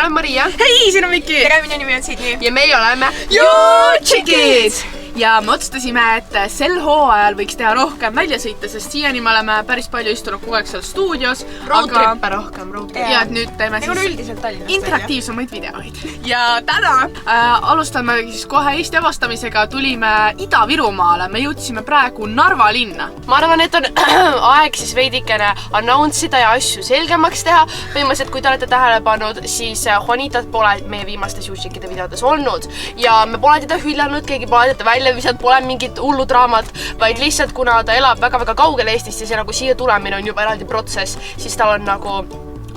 mina olen Maria. Hei, siin on Viki. Tere, minu nimi on Sidney. Ja meie oleme Jutšikid! Ja me otsustasime, et sel hooajal võiks teha rohkem väljasõite, sest siiani me oleme päris palju istunud kogu aeg seal stuudios. Roadtrippe rohkem, roadtrippe. Ja nüüd teeme siis interaktiivsemaid videoid. Ja täna alustame siis kohe Eesti avastamisega. Tulime Ida-Virumaale. Me jõudsime praegu Narva linna. Ma arvan, et on aeg siis veidikene announcida ja asju selgemaks teha. Põhimõtteliselt, kui te olete tähele pannud, siis Juanitat pole meie viimastes Jutšikide videodes olnud. Ja me pole teda hüljanud, keegi pole teda välja visad, pole mingit hullu draamat, vaid lihtsalt kuna ta elab väga-väga kaugel Eestist ja see nagu siia tulemine on juba eraldi protsess, siis tal on nagu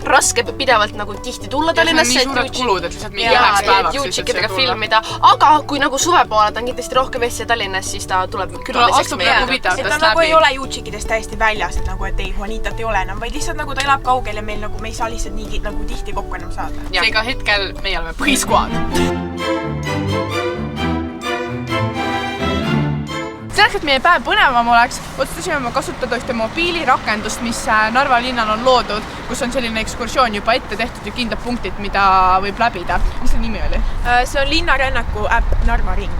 raske pidevalt nagu tihti tulla Tallinnasse. Ja see on nii suured kulud, et lihtsalt mingi üheks päevaks Jutšikidega filmida. Aga kui nagu suve poole ta on kindlasti rohkem Eestis ja Tallinnas, siis ta tuleb külaliseks meie juurde. Et ta nagu ei ole Jutšikidest täiesti väljas, et nagu, et ei, Juanitat ei ole enam, vaid lihtsalt nagu ta elab kaugel ja meil nagu me ei saa lihtsalt nii nagu tihti kokku enam saada. Seega hetkel meie oleme põhiskuad. Selleks, et meie päev põnevam oleks, otsustasime ma kasutada ühte mobiilirakendust, mis Narva linnal on loodud, kus on selline ekskursioon juba ette tehtud ja kindlad punktid, mida võib läbida. Mis see nimi oli? See on linnarännaku äpp Narva Ring.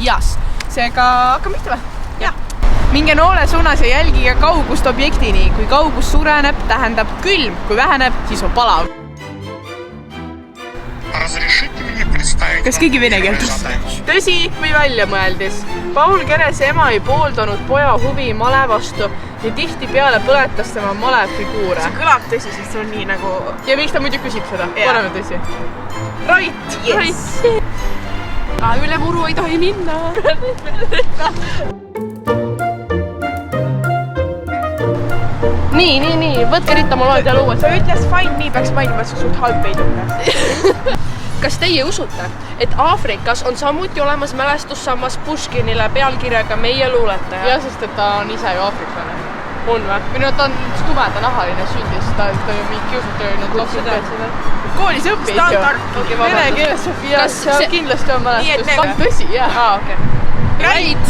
Jas, seega hakkame ihtuma? Jah. Minge noole suunas ja jälgige kaugust objektini. Kui kaugus suureneb, tähendab külm. Kui väheneb, siis on palav. Kas keegi vene keelt? Tõsi või välja mõeldis? Paul Kerese ema ei pooldanud poja huvi male vastu ja tihti peale põletas tema male figuure. See kõlab tõsi, sest see on nii nagu... Ja miks ta muidu küsib seda? Oleme tõsi. Right, right. Üle muru ei tohi minna. Nii. Võtke Rita, ma loen teile uued. Ta ütles fine, nii peaks mainima, et sa suht halb veidike. Kas teie usute, et Aafrikas on samuti olemas mälestussammas Puškinile pealkirjaga Meie luuletaja? Ja, sest et ta on ise ju aafriklane. On või? Või no ta on tumeda nahaline sündis, ta on mingi kiusutöönud lapsed. Koolis õpid ju. Vene keeles Sofia, see kindlasti on mälestus. Ta on tõsi, jah. Right!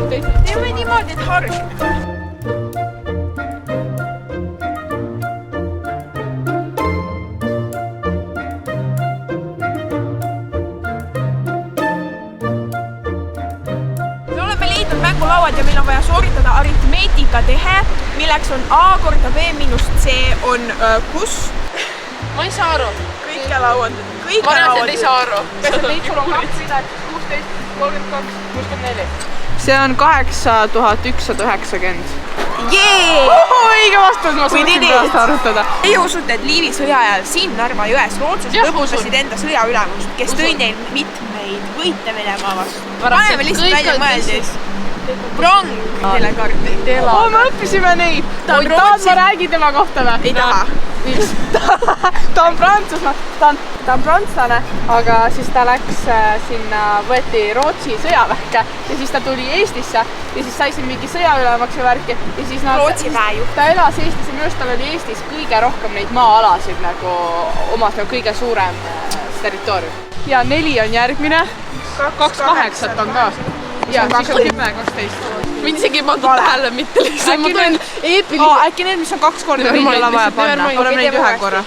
Teeme niimoodi, et hargime. Mängulauad ja meil on vaja sooritada aritmeetikatehe, milleks on A korda B miinus C on kus? Ma ei saa aru. Kõike lauad. Ma näen, et ei saa aru. Kas on neid sul on 2 midagi? 16, 32, 64. See on 8190. Jee! Õige vastus, ma suutsin pärast arutada. Teie usute, et Liivi sõja ajal siin Narva jões rootsused lõpustasid enda sõjaülemust, kes tõi neil mitmeid võite Venemaa vastu. Paneme lihtsalt välja mõeldis. Prong telekaarti. Me õppisime neid. Tahad ma räägi tema kohta või? Ei taha. Ta on Prantsusmaa, ta on prantslane, aga siis ta läks sinna, võeti Rootsi sõjaväkke ja siis ta tuli Eestisse ja siis sai siin mingi sõjaülemaks ja värki ja siis Rootsi väejuht. Ta elas Eestis ja minu arust tal oli Eestis kõige rohkem neid maa-alasid nagu omas nagu kõige suurem territoorium. Ja 4 on järgmine, 2-8 on ka. Ja siis on 10-12. Mind isegi ei pandud tähele mitte lihtsalt. Ma tulen eepiline. Äkki need, mis on 2 korda ringi vaja panna. Oleme neid 1 korra.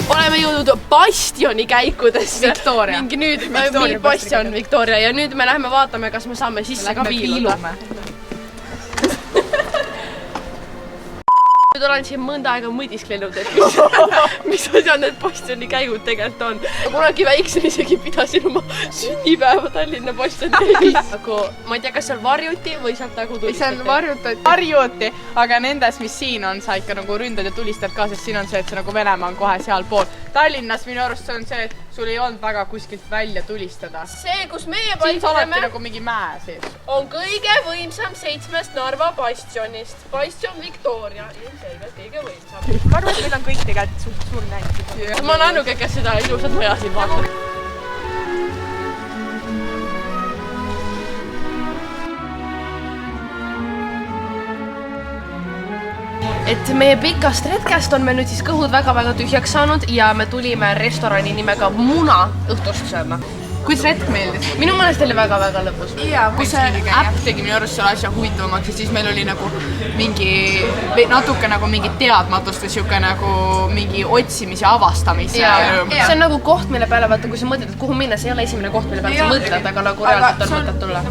Oleme jõudnud Bastioni käikudesse. Victoria. Nüüd Bastion Victoria ja nüüd me läheme vaatame, kas me saame sisse ka piiluda. Nüüd olen siin mõnda aega mõdisklenud, et mis asjad need Bastioni käigud tegelikult on. Kunagi väiksen isegi pidasin oma sünnipäeva Tallinna Bastioni. Ma ei tea, kas seal varjuti või sealt nagu tulistati? Seal varjuti, aga nendes, mis siin on, sa ikka nagu ründad ja tulistad ka, sest siin on see, et see nagu Venemaa on kohe seal pool. Tallinnas minu arust see on see, et sul ei olnud väga kuskilt välja tulistada. See, kus meie paikneme, siin alati nagu mingi mäe sees. On kõige võimsam 7 Narva Bastionist. Bastion Victoria. Ilmselgelt kõige võimsam. Ma arvan, et meil on kõik tegelikult suur näitus. Ma olen ainuke, kes seda ilusat maja siin vaatab. et meie pikast retkest on meil nüüd siis kõhud väga-väga tühjaks saanud ja me tulime restorani nimega Muna õhtust sööma. Kuidas retk meeldis? Minu meelest oli väga-väga lõbus. Jaa, kui see äpp tegi minu arust selle asja huvitavamaks ja siis meil oli nagu mingi, natuke nagu mingi teadmatust või siuke nagu mingi otsimise ja avastamise rõõm. See on nagu koht, mille peale vaata, kui sa mõtled, et kuhu minna, see ei ole esimene koht, mille peale sa mõtled, aga nagu reaalselt on mõtet tulla.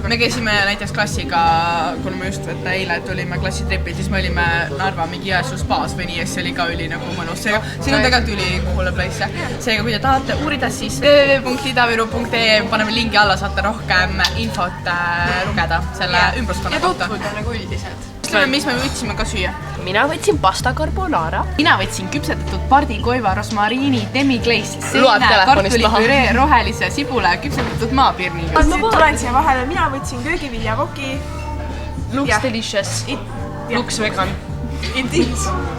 Me käisime näiteks klassiga, kuna me just eile tulime klassitripil, siis me olime Narva mingi Jõesuu spaas või nii, see oli ka üli nagu mõnus. Siin on tegelikult üli cool place. Seega, kui te tahate uurida, siis www.idaviru.ee paneme lingi alla, saate rohkem infot lugeda selle ümbruskonna kohta. Ja tutvuda nagu üldiselt. Ütleme, mis me võtsime ka süüa? Mina võtsin pasta carbonara. Mina võtsin küpsetatud pardikoiva, rosmariini, demiglace, seina, kartulipüree, rohelise sibule, küpsetatud maapirniga. Tulen siia vahele, mina võtsin köögiviljakoki. Looks delicious. Looks vegan.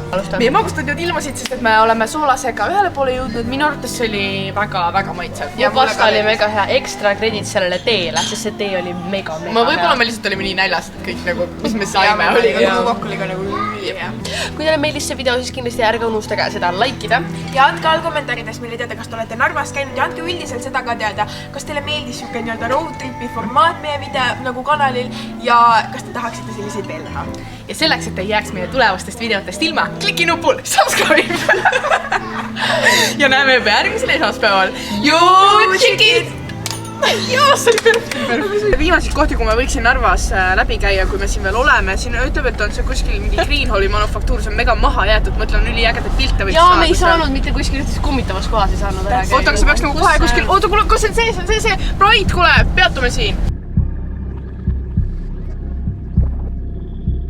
Meie magustad jõud ilmasid, sest et me oleme soolasega ühele poole jõudnud. Minu arvates see oli väga-väga maitsev. Ja pasta oli mega hea. Ekstra kredit sellele teele, sest see tee oli mega hea. Võib-olla me lihtsalt olime nii näljas, et kõik nagu, mis me saime, oli kokku oli ka nagu hea. Kui teile meeldis see video, siis kindlasti ärge unustage seda likeida. Ja andke all kommentaarides meile teada, kas te olete Narvas käinud ja andke üldiselt seda ka teada, kas teile meeldis siuke nii-öelda road tripi formaat meie video nagu kanalil ja kas te tahaksite selliseid veel näha. Ja selleks, et ei jääks meie tulevastest videotest ilma, kliki nupul subscribe! Ja näeme juba järgmisel esmaspäeval. Joo, tšikid! Joo, see oli perfekt. Viimaseid kohti, kui ma võiksin Narvas läbi käia, kui me siin veel oleme, siin ütleb, et on see kuskil mingi Greenhalli manufaktuur, see on mega maha jäetud, mõtlen üliägedat pilte võiks saada. Jaa, me ei saanud mitte kuskil kummitavas kohas ei saanud. Oota, aga see peaks nagu kohe kuskil, oota, kuule, kas see on see, Pride, kuule, peatume siin.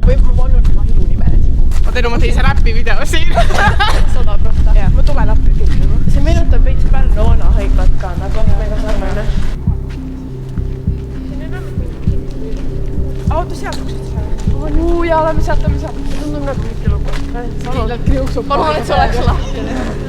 Võib ma pannud oma hinu nimele siin. Ma teen oma teise räppi video siin. 100%. Ma tulen appi filmima. See meenutab veits Pärnu vana haiglat ka, nagu mega sarnane. Auto sealt uksed seal. Ja oleme sealt. Tundub nagu mitte lugu. Palun, et see oleks lahti.